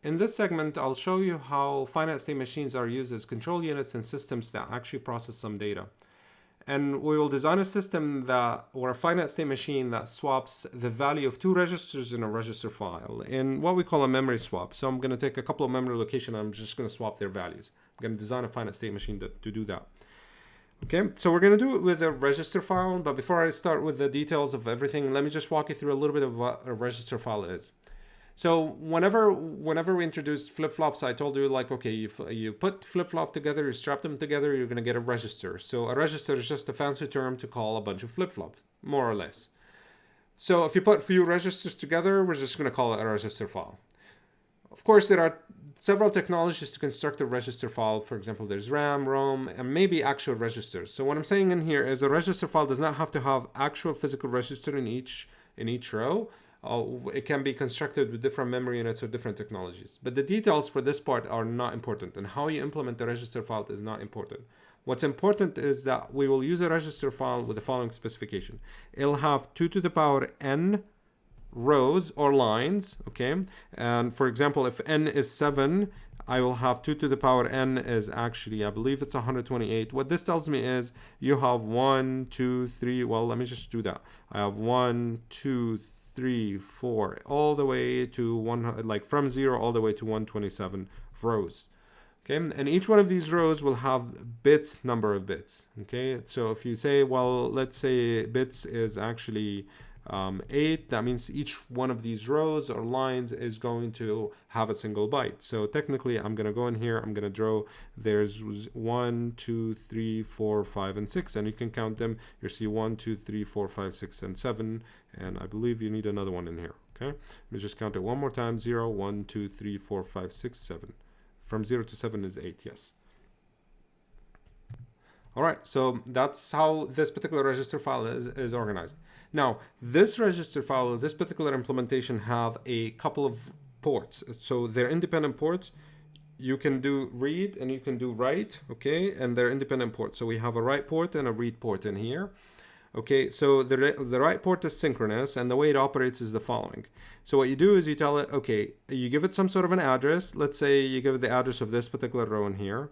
In this segment, I'll show you how finite state machines are used as control units in systems that actually process some data. And we will design a system or a finite state machine that swaps the value of two registers in a register file in what we call a memory swap. So I'm going to take a couple of memory locations and I'm just going to swap their values. I'm going to design a finite state machine to do that. Okay, so we're going to do it with a register file, but before I start with the details of everything, let me just walk you through a little bit of what a register file is. So whenever we introduced flip-flops, I told you, like, okay, you put flip-flop together, you strap them together, you're going to get a register. So a register is just a fancy term to call a bunch of flip-flops, more or less. So if you put a few registers together, we're just going to call it a register file. Of course, there are several technologies to construct a register file. For example, there's RAM, ROM, and maybe actual registers. So what I'm saying in here is a register file does not have to have actual physical register in each row. It can be constructed with different memory units or different technologies. But the details for this part are not important, and how you implement the register file is not important. What's important is that we will use a register file with the following specification. It'll have 2 to the power n rows or lines, okay? And for example, if n is 7, I will have 2 to the power n is actually, I believe it's 128. What this tells me is you have 1, 2, 3, well, let me just do that. I have 1, 2, 3, 4, all the way to 1, like from 0 all the way to 127 rows. Okay, and each one of these rows will have number of bits. Okay, so if you say, well, let's say bits is actually 8, that means each one of these rows or lines is going to have a single byte. So technically, I'm going to go in here, I'm going to draw, there's 1, 2, 3, 4, 5, and 6, and you can count them. You see 1, 2, 3, 4, 5, 6, and 7, and I believe you need another one in here. Okay, let me just count it one more time. 0, 1, 2, 3, 4, 5, 6, 7. From 0 to 7 is 8, yes. All right, so that's how this particular register file is organized. Now, this register file, this particular implementation have a couple of ports. So they're independent ports. You can do read and you can do write, okay? And they're independent ports. So we have a write port and a read port in here. Okay, so the write port is synchronous, and the way it operates is the following. So what you do is you tell it, okay, you give it some sort of an address. Let's say you give it the address of this particular row in here.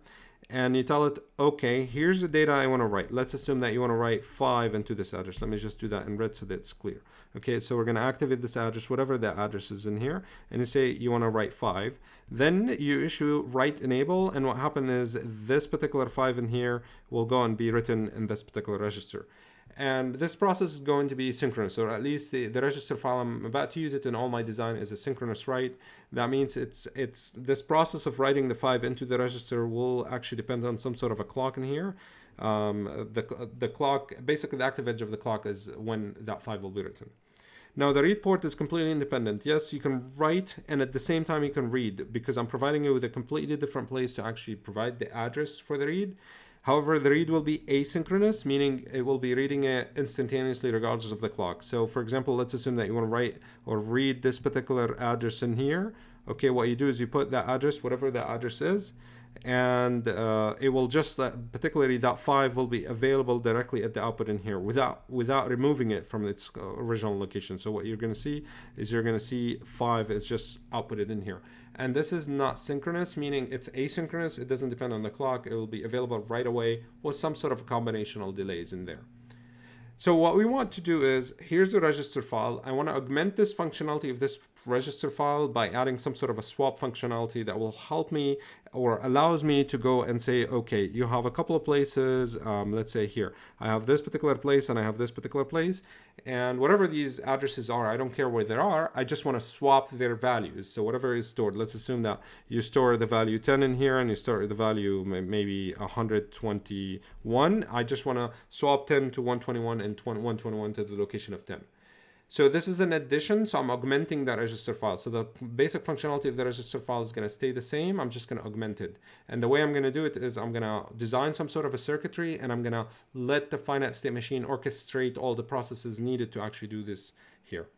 And you tell it, okay, here's the data I want to write. Let's assume that you want to write 5 into this address. Let me just do that in red so that it's clear. Okay, so we're going to activate this address, whatever the address is in here, and you say you want to write 5. Then you issue write enable, and what happens is this particular 5 in here will go and be written in this particular register. And this process is going to be synchronous, or at least the register file I'm about to use it in all my design is a synchronous write. That means it's this process of writing the 5 into the register will actually depend on some sort of a clock in here. The clock, basically the active edge of the clock is when that 5 will be written. Now the read port is completely independent. Yes, you can write, and at the same time you can read, because I'm providing you with a completely different place to actually provide the address for the read. However, the read will be asynchronous, meaning it will be reading it instantaneously regardless of the clock. So for example, let's assume that you want to write or read this particular address in here. Okay, what you do is you put that address, whatever that address is, and it will just, particularly that 5 will be available directly at the output in here without removing it from its original location. So what you're going to see is you're going to see 5 is just outputted in here. And this is not synchronous, meaning it's asynchronous. It doesn't depend on the clock. It will be available right away with some sort of combinational delays in there. So what we want to do is, here's the register file. I want to augment this functionality of this register file by adding some sort of a swap functionality that will help me or allows me to go and say, okay, you have a couple of places. Let's say here, I have this particular place and I have this particular place. And whatever these addresses are, I don't care where they are. I just want to swap their values. So whatever is stored, let's assume that you store the value 10 in here and you store the value maybe 121. I just want to swap 10 to 121 and 121 to the location of 10. So this is an addition, so I'm augmenting that register file. So the basic functionality of the register file is going to stay the same. I'm just going to augment it. And the way I'm going to do it is I'm going to design some sort of a circuitry, and I'm going to let the finite state machine orchestrate all the processes needed to actually do this here.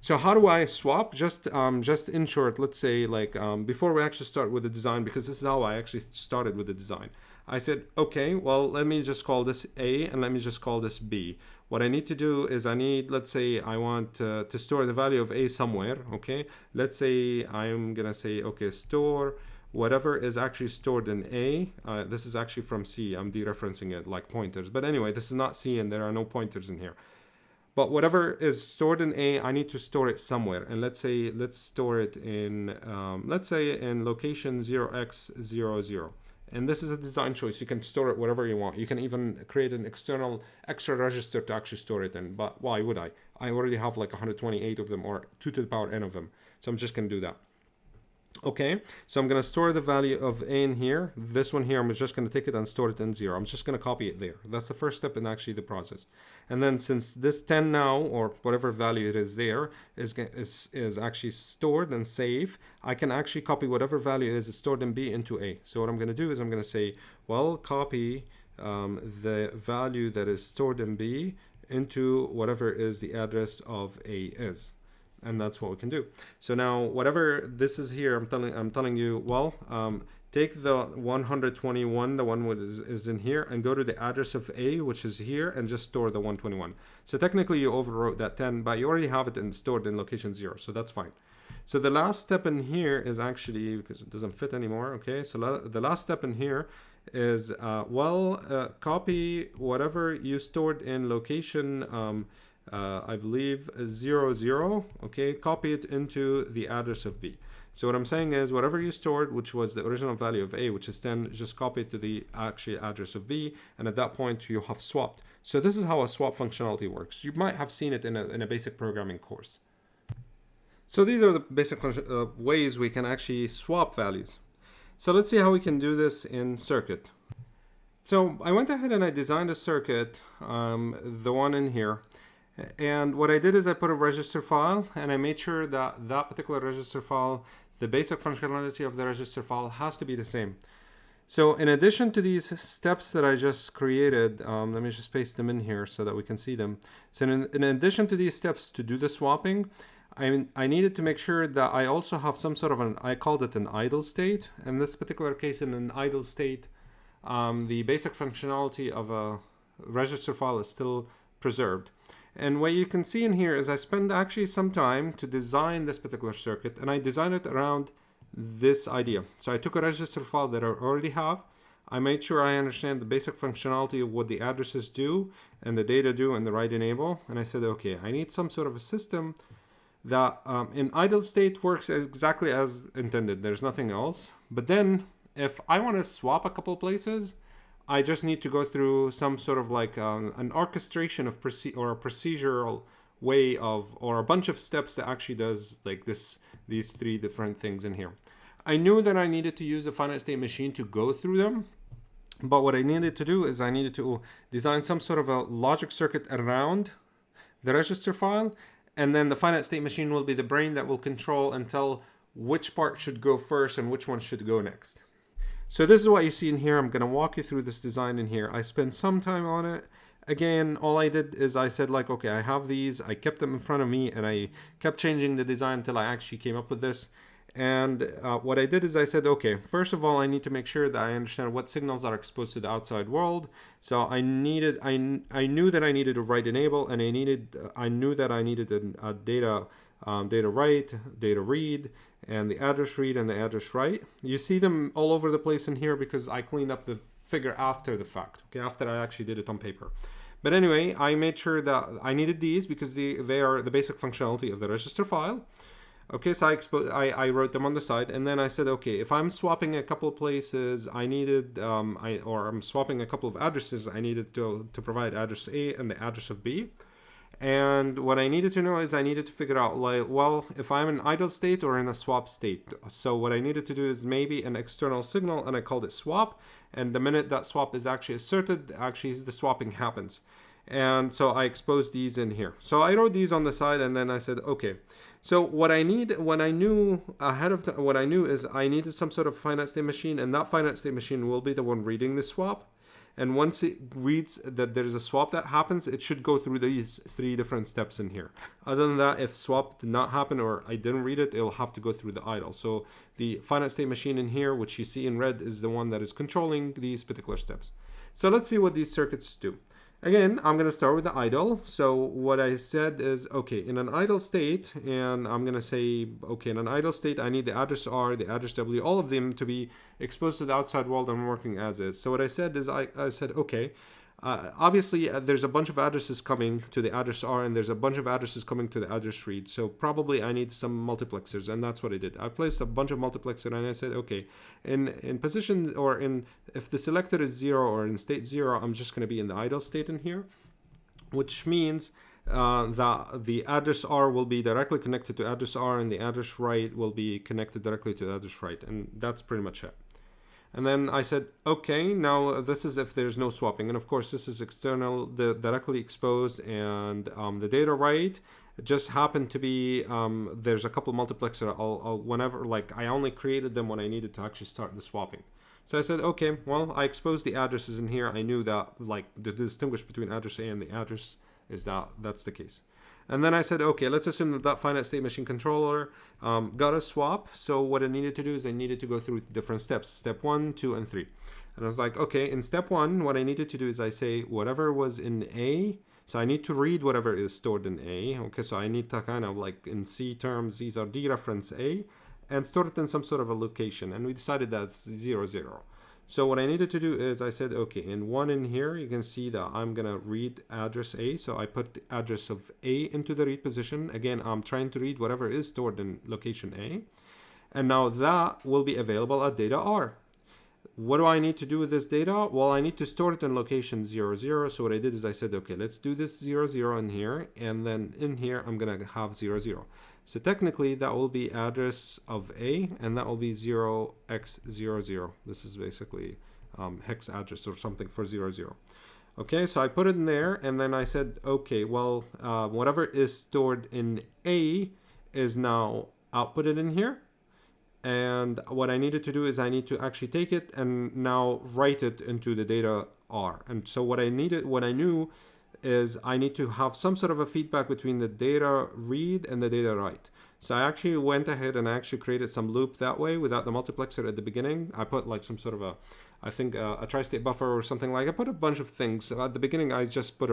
So how do I swap? Just in short, let's say like before we actually start with the design, because this is how I actually started with the design. I said, okay, well, let me just call this A and let me just call this B. What I need to do is let's say I want to store the value of A somewhere, okay? Let's say I'm gonna say, okay, store whatever is actually stored in A. This is actually from C. I'm dereferencing it like pointers. But anyway, this is not C and there are no pointers in here. But whatever is stored in A, I need to store it somewhere. And let's store it in, let's say in location 0x00. And this is a design choice. You can store it wherever you want. You can even create an external extra register to actually store it in. But why would I? I already have like 128 of them, or 2 to the power n of them. So I'm just going to do that. Okay, so I'm going to store the value of A in here. This one here, I'm just going to take it and store it in 0. I'm just going to copy it there. That's the first step in actually the process. And then since this 10 now, or whatever value it is there, is actually stored and saved, I can actually copy whatever value is stored in B into A. So what I'm going to do is I'm going to say, well, copy the value that is stored in B into whatever is the address of A is. And that's what we can do. So now whatever this is here, I'm telling you, well, take the 121, the one that is in here, and go to the address of A, which is here, and just store the 121. So technically you overwrote that 10, but you already have it stored in location 0, so that's fine. So the last step in here is actually, because it doesn't fit anymore, okay, so the last step in here is, copy whatever you stored in location I believe 00, okay, copy it into the address of B. So what I'm saying is whatever you stored, which was the original value of A, which is 10, just copy it to the actual address of B, and at that point you have swapped. So this is how a swap functionality works. You might have seen it in a basic programming course. So these are the basic ways we can actually swap values. So let's see how we can do this in circuit. So I went ahead and I designed a circuit, the one in here. And what I did is I put a register file, and I made sure that that particular register file, the basic functionality of the register file has to be the same. So in addition to these steps that I just created, let me just paste them in here so that we can see them. So in addition to these steps to do the swapping, I needed to make sure that I also have some sort of I called it an idle state. In this particular case, in an idle state, the basic functionality of a register file is still preserved. And what you can see in here is I spent actually some time to design this particular circuit, and I designed it around this idea. So I took a register file that I already have. I made sure I understand the basic functionality of what the addresses do and the data do and the write enable. And I said, okay, I need some sort of a system that in idle state works exactly as intended. There's nothing else. But then if I want to swap a couple places, I just need to go through some sort of like an orchestration of or a procedural way of, or a bunch of steps that actually does like these 3 different things in here. I knew that I needed to use a finite state machine to go through them, but what I needed to do is I needed to design some sort of a logic circuit around the register file, and then the finite state machine will be the brain that will control and tell which part should go first and which one should go next. So this is what you see in here. I'm going to walk you through this design in here. I spent some time on it. Again, all I did is I said like, okay, I have these. I kept them in front of me and I kept changing the design until I actually came up with this. And what I did is I said, okay, first of all, I need to make sure that I understand what signals are exposed to the outside world. So I knew that I needed a write enable, and I knew that I needed a data write, data read, and the address read and the address write. You see them all over the place in here because I cleaned up the figure after the fact, okay, after I actually did it on paper. But anyway, I made sure that I needed these because they are the basic functionality of the register file. Okay, so I wrote them on the side, and then I said, okay, if I'm swapping a couple of places, I'm swapping a couple of addresses, I needed to provide address A and the address of B. And what I needed to know is I needed to figure out, like, well, if I'm in idle state or in a swap state. So what I needed to do is maybe an external signal, and I called it swap. And the minute that swap is actually asserted, actually the swapping happens. And so I exposed these in here. So I wrote these on the side, and then I said, okay. So what I knew is I needed some sort of finite state machine, and that finite state machine will be the one reading the swap. And once it reads that there's a swap that happens, it should go through these 3 different steps in here. Other than that, if swap did not happen or I didn't read it, it'll have to go through the idle. So the finite state machine in here, which you see in red, is the one that is controlling these particular steps. So let's see what these circuits do. Again, I'm going to start with the idle. So what I said is, okay, in an idle state, and I'm going to say, okay, in an idle state, I need the address R, the address W, all of them to be exposed to the outside world and working as is. So what I said is, I said, okay, obviously there's a bunch of addresses coming to the address R and there's a bunch of addresses coming to the address read. So probably I need some multiplexers, and that's what I did. I placed a bunch of multiplexers and I said, okay, in positions or if the selector is 0 or in state 0, I'm just going to be in the idle state in here, which means that the address R will be directly connected to address R and the address right will be connected directly to address right, and that's pretty much it. And then I said, okay, now this is if there's no swapping. And of course, this is external, directly exposed, and the data write. It just happened to be, there's a couple multiplexer. Whenever, like, I only created them when I needed to actually start the swapping. So I said, okay, well, I exposed the addresses in here. I knew that, like, to distinguish between address A and the address is that's the case. And then I said, okay, let's assume that that finite state machine controller got a swap. So what I needed to do is I needed to go through different steps, step 1, 2, and 3. And I was like, okay, in step 1, what I needed to do is I say whatever was in A. So I need to read whatever is stored in A. Okay, so I need to kind of like in C terms, these are dereference A, and store it in some sort of a location. And we decided that's 0, 0. So what I needed to do is I said, okay, in 1 in here, you can see that I'm going to read address A. So I put the address of A into the read position. Again, I'm trying to read whatever is stored in location A. And now that will be available at data R. What do I need to do with this data? Well, I need to store it in location 0, 0. So what I did is I said, okay, let's do this 0, 0 in here. And then in here, I'm going to have 0, 0. So technically, that will be address of A, and that will be 0x00. This is basically hex address or something for 0, 0. Okay, so I put it in there, and then I said, okay, well, whatever is stored in A is now outputted in here. And what I needed to do is I need to actually take it and now write it into the data R. And so what I knew is I need to have some sort of a feedback between the data read and the data write. So I actually went ahead and I actually created some loop that way without the multiplexer at the beginning. I put like some sort of a tri-state buffer or something like. I put a bunch of things. At the beginning, I just put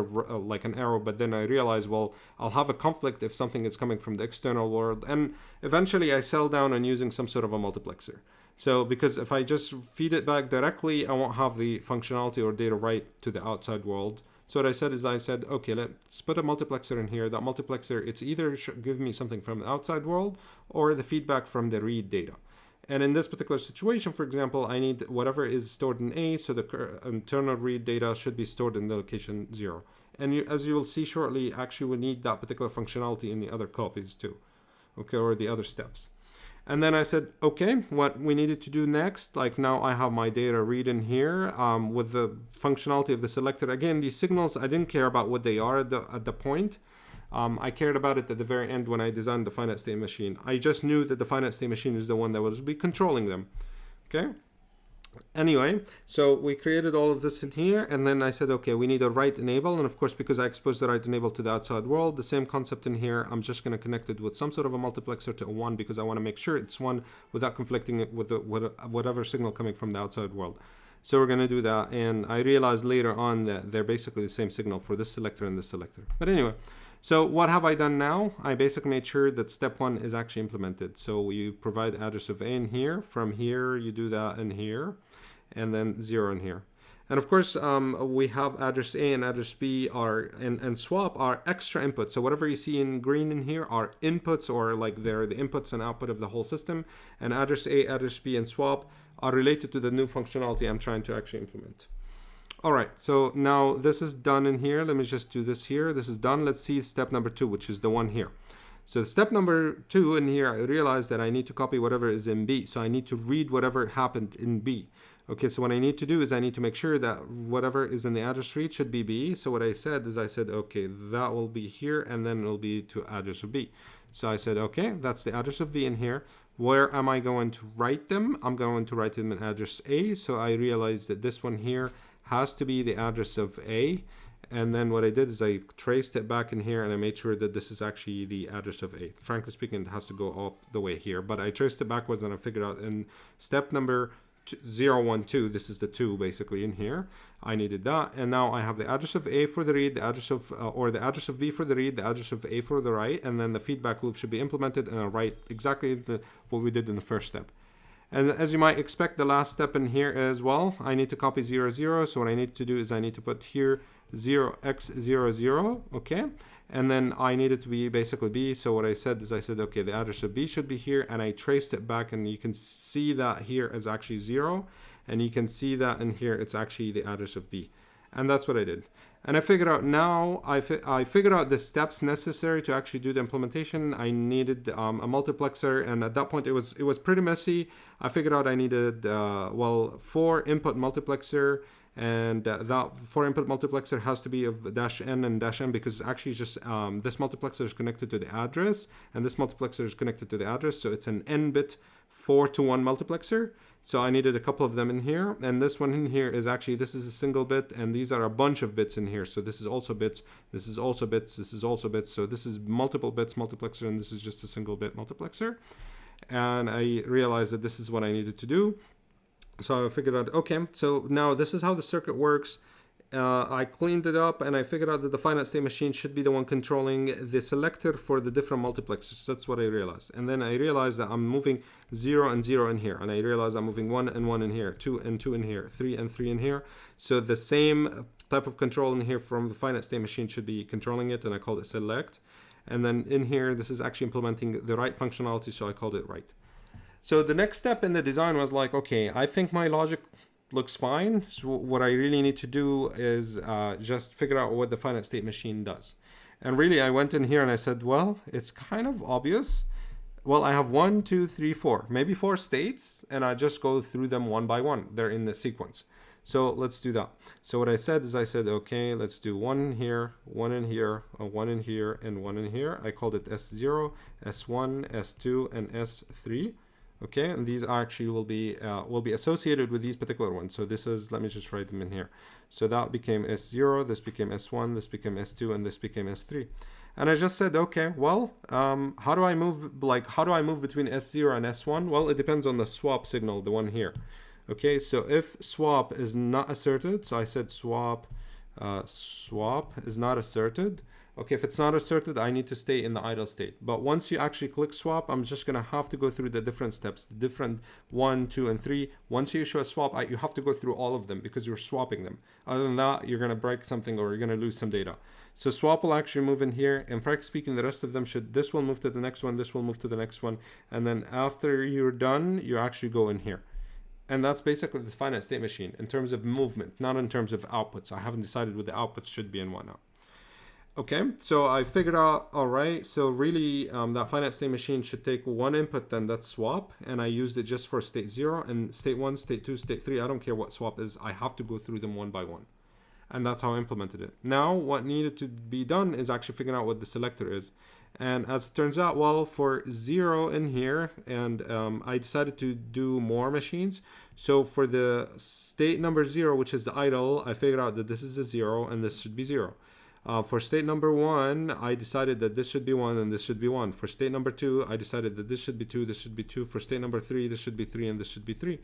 like an arrow, but then I realized, well, I'll have a conflict if something is coming from the external world. And eventually I settled down on using some sort of a multiplexer. So because if I just feed it back directly, I won't have the functionality or data write to the outside world. So what I said is I said, okay, let's put a multiplexer in here. That multiplexer, it's either give me something from the outside world or the feedback from the read data. And in this particular situation, for example, I need whatever is stored in A, so the internal read data should be stored in the location 0. And as you will see shortly, actually we need that particular functionality in the other copies too, okay, or the other steps. And then I said, okay, what we needed to do next, like now I have my data read in here with the functionality of the selector. Again, these signals, I didn't care about what they are at the point. I cared about it at the very end when I designed the finite state machine. I just knew that the finite state machine is the one that will be controlling them. Okay. Anyway, so we created all of this in here, and then I said, okay, we need a write enable, and of course, because I exposed the write enable to the outside world, the same concept in here, I'm just going to connect it with some sort of a multiplexer to a 1 because I want to make sure it's 1 without conflicting it with whatever signal coming from the outside world. So we're going to do that, and I realized later on that they're basically the same signal for this selector and this selector. But anyway, so what have I done now? I basically made sure that step 1 is actually implemented. So you provide address of A in here. From here, you do that in here, and then 0 in here. And of course, we have address A and address B and swap are extra inputs. So whatever you see in green in here are inputs, or like they're the inputs and output of the whole system. And address A, address B, and swap are related to the new functionality I'm trying to actually implement. All right, so now this is done in here. Let me just do this here. This is done. Let's see step number 2, which is the one here. So step number 2 in here, I realized that I need to copy whatever is in B. So I need to read whatever happened in B. Okay, so what I need to do is I need to make sure that whatever is in the address read should be B. So what I said is I said, okay, that will be here, and then it'll be to address of B. So I said, okay, that's the address of B in here. Where am I going to write them? I'm going to write them in address A. So I realized that this one here has to be the address of A. And then what I did is I traced it back in here and I made sure that this is actually the address of A. Frankly speaking, it has to go up the way here, but I traced it backwards and I figured out in step number 0, 1, 2, this is the 2 basically in here. I needed that, and now I have the address of A for the read, the address of or the address of B for the read, the address of A for the write, and then the feedback loop should be implemented and I write exactly what we did in the first step. And as you might expect, the last step in here as well, I need to copy 0, 0. So what I need to do is I need to put here 0x0, 0, okay? And then I need it to be basically B. So what I said is I said, okay, the address of B should be here, and I traced it back, and you can see that here is actually 0, and you can see that in here it's actually the address of B. And that's what I did. And I figured out now, I figured out the steps necessary to actually do the implementation. I needed a multiplexer, and at that point it was pretty messy. I figured out I needed, 4 input multiplexer, and that 4 input multiplexer has to be of -n and -n because actually just this multiplexer is connected to the address, and this multiplexer is connected to the address, so it's an n-bit 4-to-1 multiplexer. So I needed a couple of them in here, and this one in here is actually, this is a single bit, and these are a bunch of bits in here. So this is also bits, this is also bits, this is also bits. So this is multiple bits multiplexer, and this is just a single bit multiplexer. And I realized that this is what I needed to do. So I figured out, okay, so now this is how the circuit works. I cleaned it up, and I figured out that the finite state machine should be the one controlling the selector for the different multiplexers. That's what I realized. And then I realized that I'm moving 0 and 0 in here, and I realized I'm moving 1 and 1 in here, 2 and 2 in here, 3 and 3 in here. So the same type of control in here from the finite state machine should be controlling it, and I called it select. And then in here, this is actually implementing the write functionality, so I called it write. So the next step in the design was like, okay, I think my logic looks fine. So what I really need to do is just figure out what the finite state machine does. And really, I went in here and I said, well, it's kind of obvious. Well, I have 1, 2, 3, 4, maybe 4 states, and I just go through them one by one. They're in the sequence. So let's do that. So what I said is I said, okay, let's do 1 in here, 1 in here, 1 in here, and 1 in here. I called it S0, S1, S2, and S3. Okay, and these actually will be associated with these particular ones. So this is, let me just write them in here. So that became S0, this became S1, this became S2, and this became S3. And I just said, okay, well, how do I move between S0 and S1? Well, it depends on the swap signal, the one here. Okay, so if swap is not asserted, so I said swap is not asserted. Okay, if it's not asserted, I need to stay in the idle state. But once you actually click swap, I'm just going to have to go through the different steps, the different 1, 2, and 3. Once you issue a swap, you have to go through all of them because you're swapping them. Other than that, you're going to break something or you're going to lose some data. So swap will actually move in here. And frankly speaking, the rest of them this will move to the next one, this will move to the next one. And then after you're done, you actually go in here. And that's basically the finite state machine in terms of movement, not in terms of outputs. I haven't decided what the outputs should be and whatnot. Okay, so I figured out, all right, so really that finite state machine should take one input, then that's swap, and I used it just for state 0 and state 1, state 2, state 3. I don't care what swap is. I have to go through them one by one. And that's how I implemented it. Now, what needed to be done is actually figuring out what the selector is. And as it turns out, well, for 0 in here, and I decided to do more machines. So for the state number 0, which is the idle, I figured out that this is a 0 and this should be 0. For state number 1, I decided that this should be 1 and this should be 1. For state number 2, I decided that this should be 2, this should be 2. For state number 3, this should be 3 and this should be 3.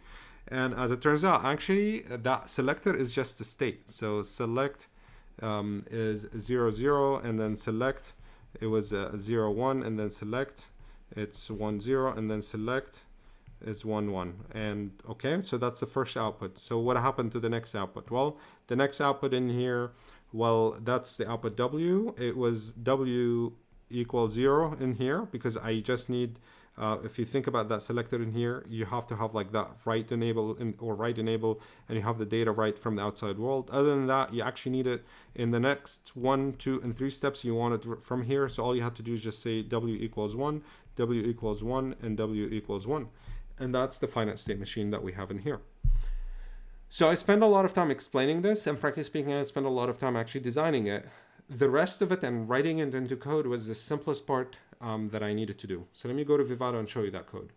And as it turns out, actually, that selector is just a state. So select is 0, 0, and then select, it was 0, 1, and then select, it's 1, 0, and then select is 1, 1. And okay, so that's the first output. So what happened to the next output? Well, the next output in here, well, that's the output W. It was W equals 0 in here because I just need, if you think about that selector in here, you have to have like that write enable or write enable, and you have the data write from the outside world. Other than that, you actually need it in the next 1, 2, and 3 steps. You want it from here. So all you have to do is just say W equals 1, W equals 1, and W equals 1. And that's the finite state machine that we have in here. So I spent a lot of time explaining this, and frankly speaking, I spent a lot of time actually designing it. The rest of it and writing it into code was the simplest part that I needed to do. So let me go to Vivado and show you that code.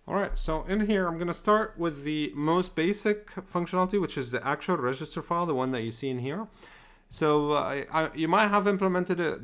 All right, so in here, I'm gonna start with the most basic functionality, which is the actual register file, the one that you see in here. So you might have implemented it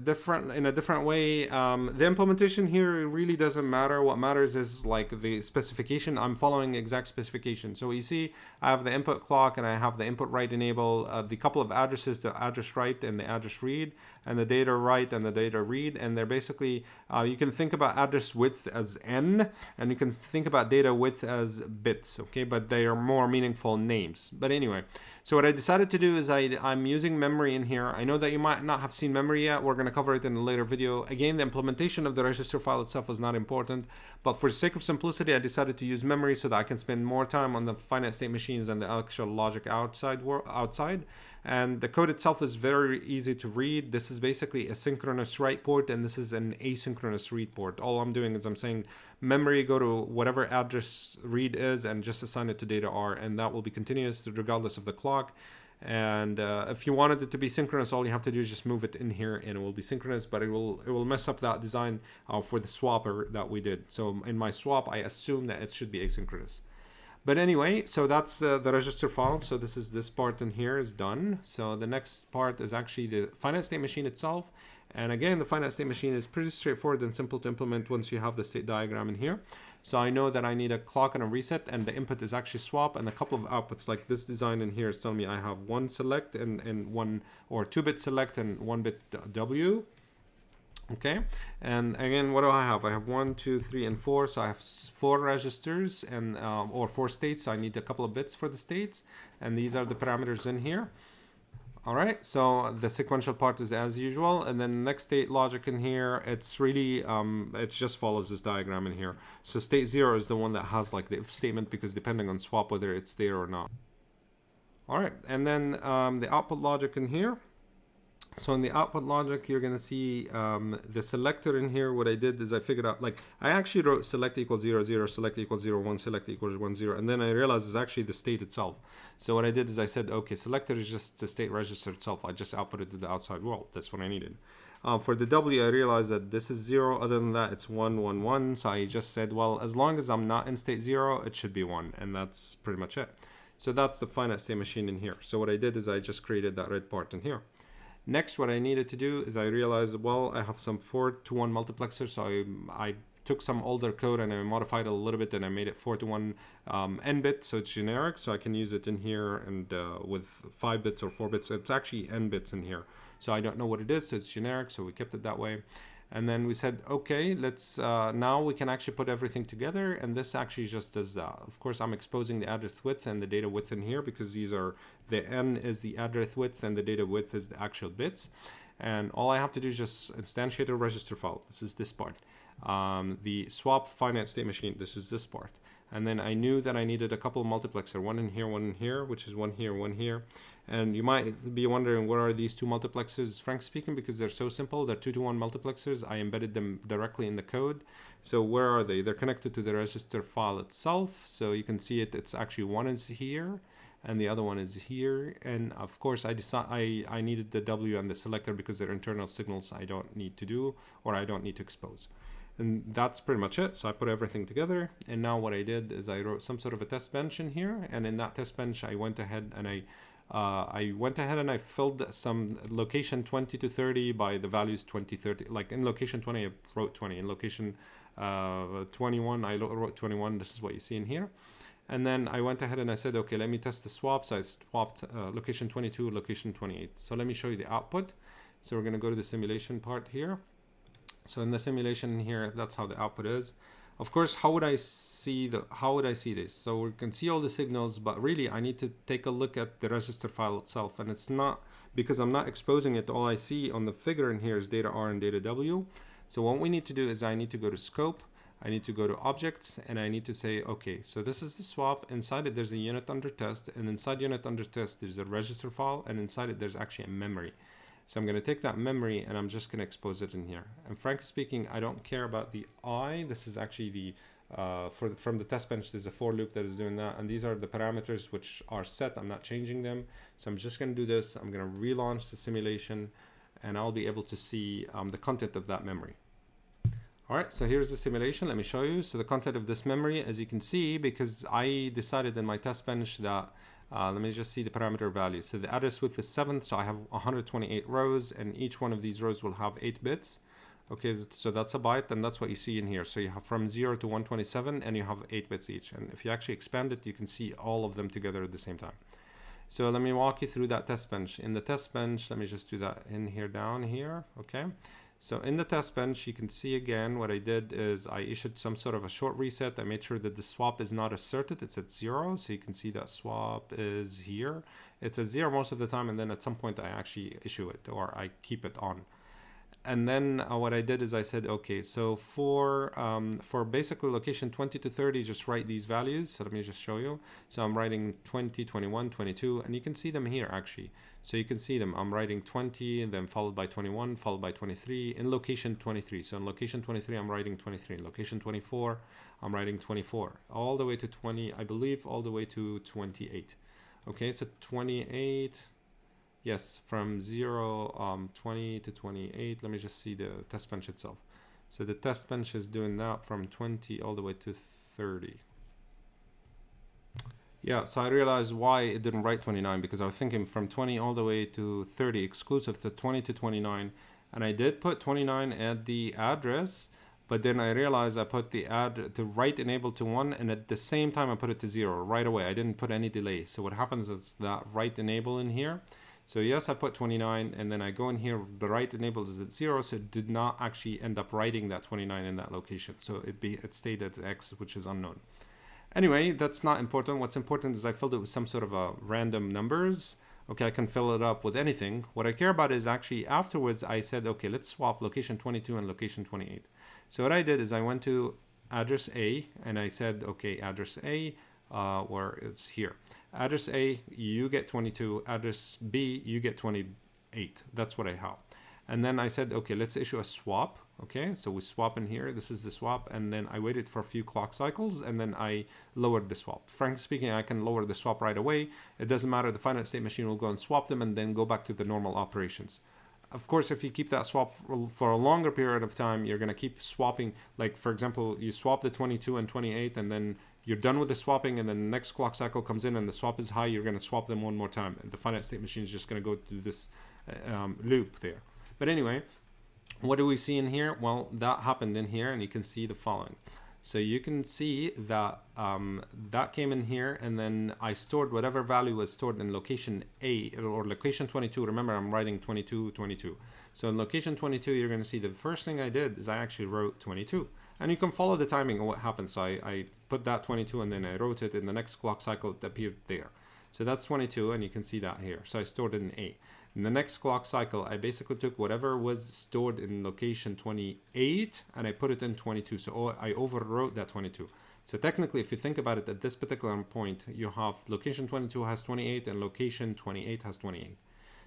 in a different way. The implementation here really doesn't matter. What matters is like the specification. I'm following exact specification. So you see, I have the input clock and I have the input write enable, the couple of addresses, the address write and the address read, and the data write and the data read. And they're basically, you can think about address width as n, and you can think about data width as bits, okay? But they are more meaningful names. But anyway, so what I decided to do is I'm using memory in here. I know that you might not have seen memory yet. We're going to cover it in a later video. Again, the implementation of the register file itself is not important, but for the sake of simplicity, I decided to use memory so that I can spend more time on the finite state machines and the actual logic outside. And the code itself is very easy to read. This is basically a synchronous write port, and this is an asynchronous read port. All I'm doing is I'm saying memory, go to whatever address read is and just assign it to data R, and that will be continuous regardless of the clock. And if you wanted it to be synchronous, all you have to do is just move it in here and it will be synchronous, but it will mess up that design for the swapper that we did. So in my swap, I assume that it should be asynchronous. But anyway, so that's the register file. So this part in here is done. So the next part is actually the finite state machine itself. And again, the finite state machine is pretty straightforward and simple to implement once you have the state diagram in here. So I know that I need a clock and a reset, and the input is actually swap, and a couple of outputs like this design in here is telling me I have one select and one or 2-bit select and 1-bit W. Okay, and again, what do I have? I have 1, 2, 3, and 4. So I have 4 registers and or 4 states. So I need a couple of bits for the states, and these are the parameters in here. All right, so the sequential part is as usual, and then next state logic in here, it's really it just follows this diagram in here. So state 0 is the one that has like the if statement, because depending on swap whether it's there or not. All right, and then the output logic in here. So in the output logic, you're going to see the selector in here. What I did is I figured out, like, I actually wrote select equals 0, 0, select equals 0, 1, select equals 1, 0. And then I realized it's actually the state itself. So what I did is I said, okay, selector is just the state register itself. I just outputted to the outside world. That's what I needed. For the W, I realized that this is 0. Other than that, it's 1, 1, 1. So I just said, well, as long as I'm not in state 0, it should be 1. And that's pretty much it. So that's the finite state machine in here. So what I did is I just created that red part in here. Next, what I needed to do is I realized, well, I have some 4-to-1 multiplexer, so I took some older code and I modified it a little bit and I made it 4-to-1 n-bit, so it's generic, so I can use it in here and with 5 bits or 4 bits. It's actually n bits in here, so I don't know what it is, so it's generic, so we kept it that way. And then we said, okay, let's now we can actually put everything together, and this actually just does that. Of course, I'm exposing the address width and the data width in here because these are, the n is the address width and the data width is the actual bits. And all I have to do is just instantiate a register file. This is this part. The swap finite state machine, this is this part. And then I knew that I needed a couple of multiplexer, one in here, which is one here, one here. And you might be wondering, what are these two multiplexers? Frankly speaking, because they're so simple, they're 2-to-1 multiplexers. I embedded them directly in the code. So where are they? They're connected to the register file itself. So you can see it. It's actually one is here and the other one is here. And of course, I needed the W and the selector because they're internal signals I don't need to do, or I don't need to expose. And that's pretty much it. So I put everything together. And now what I did is I wrote some sort of a test bench in here. And in that test bench, I went ahead and I filled some location 20 to 30 by the values 20, 30. Like in location 20, I wrote 20. In location 21, I wrote 21. This is what you see in here. And then I went ahead and I said, okay, let me test the swap. So I swapped location 22, location 28. So let me show you the output. So we're going to go to the simulation part here. So in the simulation here, that's how the output is. Of course, how would I see this? So we can see all the signals, but really I need to take a look at the register file itself. And it's not, because I'm not exposing it, all I see on the figure in here is data R and data W. So what we need to do is I need to go to scope, I need to go to objects, and I need to say, okay, so this is the swap. Inside it, there's a unit under test, and inside unit under test, there's a register file, and inside it, there's actually a memory. So I'm going to take that memory and I'm just going to expose it in here. And frankly speaking, I don't care about the I. This is actually the, from the test bench, there's a for loop that is doing that. And these are the parameters which are set. I'm not changing them. So I'm just going to do this. I'm going to relaunch the simulation and I'll be able to see the content of that memory. All right, so here's the simulation. Let me show you. So the content of this memory, as you can see, because I decided in my test bench that, let me just see the parameter value. So the address width is 7, so I have 128 rows, and each one of these rows will have 8 bits. Okay, so that's a byte, and that's what you see in here. So you have from 0 to 127, and you have 8 bits each. And if you actually expand it, you can see all of them together at the same time. So let me walk you through that test bench. In the test bench, let me just do that in here, down here, okay? So in the test bench, you can see again, what I did is I issued some sort of a short reset. I made sure that the swap is not asserted, it's at 0. So you can see that swap is here. It's at 0 most of the time, and then at some point I actually issue it, or I keep it on. And then what I did is I said, okay, so for basically location 20 to 30, just write these values. So let me just show you. So I'm writing 20, 21, 22, and you can see them here actually. So you can see them. I'm writing 20, and then followed by 21, followed by 23 in location 23. So in location 23, I'm writing 23. In location 24, I'm writing 24. All the way to 20, I believe, all the way to 28. Okay, so 28. Yes, from 20 to 28. Let me just see the test bench itself. So the test bench is doing that from 20 all the way to 30. Yeah, so I realized why it didn't write 29, because I was thinking from 20 all the way to 30, exclusive to 20 to 29. And I did put 29 at the address, but then I realized I put the write enable to 1, and at the same time I put it to 0 right away. I didn't put any delay. So what happens is that write enable in here. So yes, I put 29, and then I go in here, the write enabled is at 0, so it did not actually end up writing that 29 in that location. So it stayed at X, which is unknown. Anyway, that's not important. What's important is I filled it with some sort of a random numbers. Okay, I can fill it up with anything. What I care about is actually afterwards, I said, okay, let's swap location 22 and location 28. So what I did is I went to address A, and I said, okay, address A, where it's here. Address A, you get 22. Address B, you get 28. That's what I have. And then I said, okay, let's issue a swap. Okay, so we swap in here. This is the swap. And then I waited for a few clock cycles, and then I lowered the swap. Frankly speaking, I can lower the swap right away. It doesn't matter. The finite state machine will go and swap them and then go back to the normal operations. Of course, if you keep that swap for a longer period of time, you're going to keep swapping. Like, for example, you swap the 22 and 28, and then you're done with the swapping, and then the next clock cycle comes in and the swap is high, you're going to swap them one more time. And the finite state machine is just going to go through this loop there. But anyway, what do we see in here? Well, that happened in here, and you can see the following. So you can see that that came in here, and then I stored whatever value was stored in location A, or location 22. Remember, I'm writing 22, 22. So in location 22, you're going to see the first thing I did is I actually wrote 22. And you can follow the timing of what happened. So I put that 22, and then I wrote it in the next clock cycle, it appeared there. So that's 22, and you can see that here. So I stored it in A. In the next clock cycle, I basically took whatever was stored in location 28, and I put it in 22. So I overwrote that 22. So technically, if you think about it, at this particular point, you have location 22 has 28, and location 28 has 28.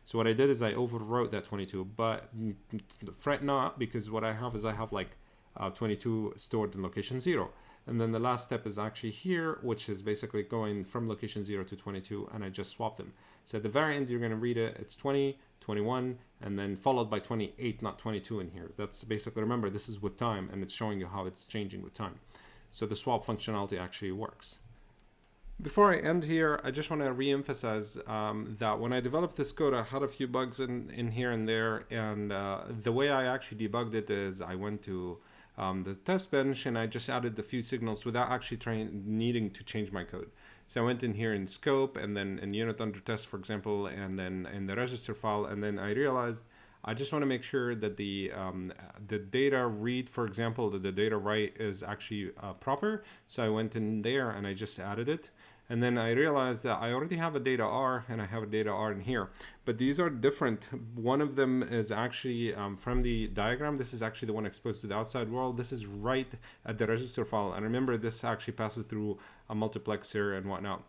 So what I did is I overwrote that 22, but fret not, because what I have is I have like 22 stored in location 0. And then the last step is actually here, which is basically going from location 0 to 22, and I just swap them. So at the very end, you're going to read it. It's 20, 21, and then followed by 28, not 22 in here. That's basically, remember, this is with time, and it's showing you how it's changing with time. So the swap functionality actually works. Before I end here, I just want to re-emphasize that when I developed this code, I had a few bugs in here and there, and the way I actually debugged it is I went to the test bench, and I just added a few signals without actually needing to change my code. So I went in here in scope, and then in unit under test, for example, and then in the register file, and then I realized I just want to make sure that the data read, for example, that the data write is actually proper. So I went in there and I just added it. And then I realized that I already have a data R, and I have a data R in here, but these are different. One of them is actually from the diagram. This is actually the one exposed to the outside world. This is right at the register file. And remember, this actually passes through a multiplexer and whatnot.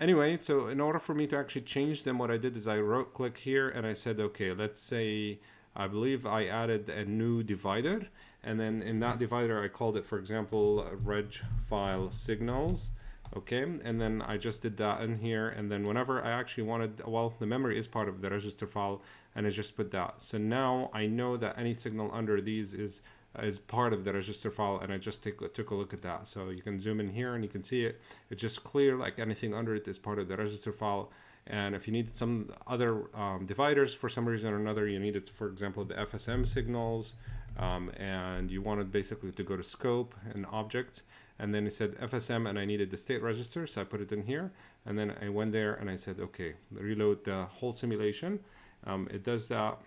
Anyway, so in order for me to actually change them, what I did is I click here, and I said, okay, let's say, I believe I added a new divider. And then in that divider, I called it, for example, reg file signals. Okay, and then I just did that in here, and then whenever I actually wanted, well, the memory is part of the register file, and I just put that. So now I know that any signal under these is is part of the register file, and I just took a look at that. So you can zoom in here and you can see it. It's just clear, like anything under it is part of the register file. And if you need some other dividers for some reason or another, you needed, for example, the FSM signals, and you wanted basically to go to scope and objects, and then it said FSM, and I needed the state register, so I put it in here, and then I went there and I said, okay, reload the whole simulation. It does that,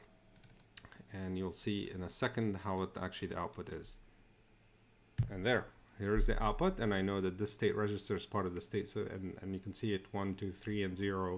and you'll see in a second how it actually the output is. And here's the output, and I know that this state register is part of the state, so and you can see it 1, 2, 3, and 0